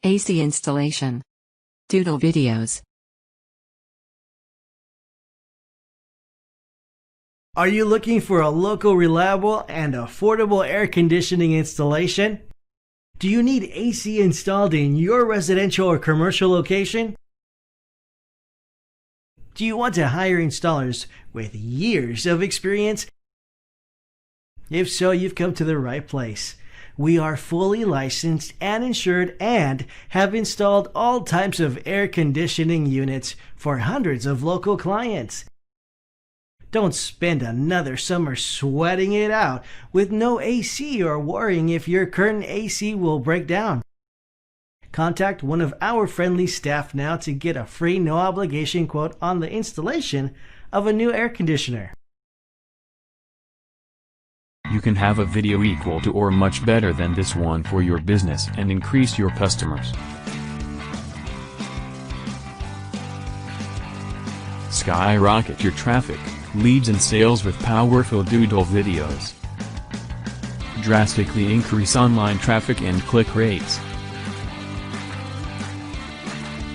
AC installation. Doodle videos. Are you looking for a local, reliable, and affordable air conditioning installation? Do you need AC installed in your residential or commercial location? Do you want to hire installers with years of experience? If so, you've come to the right place. We are fully licensed and insured and have installed all types of air conditioning units for hundreds of local clients. Don't spend another summer sweating it out with no AC or worrying if your current AC will break down. Contact one of our friendly staff now to get a free no-obligation quote on the installation of a new air conditioner. You can have a video equal to or much better than this one for your business and increase your customers. Skyrocket your traffic, leads and sales with powerful Doodle videos. Drastically increase online traffic and click rates.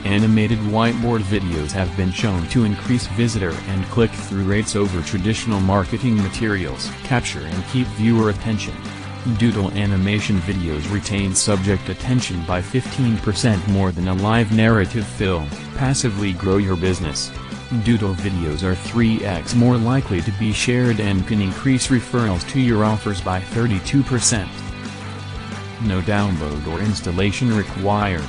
Animated whiteboard videos have been shown to increase visitor and click-through rates over traditional marketing materials. Capture and keep viewer attention. Doodle animation videos retain subject attention by 15% more than a live narrative film. Passively grow your business. Doodle videos are 3x more likely to be shared and can increase referrals to your offers by 32%. No download or installation required.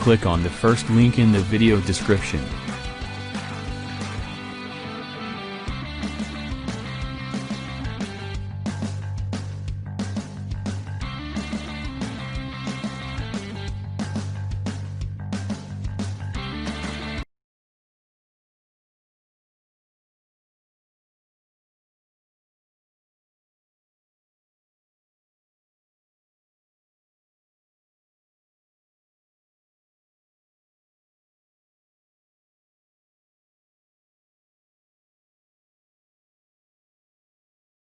Click on the first link in the video description.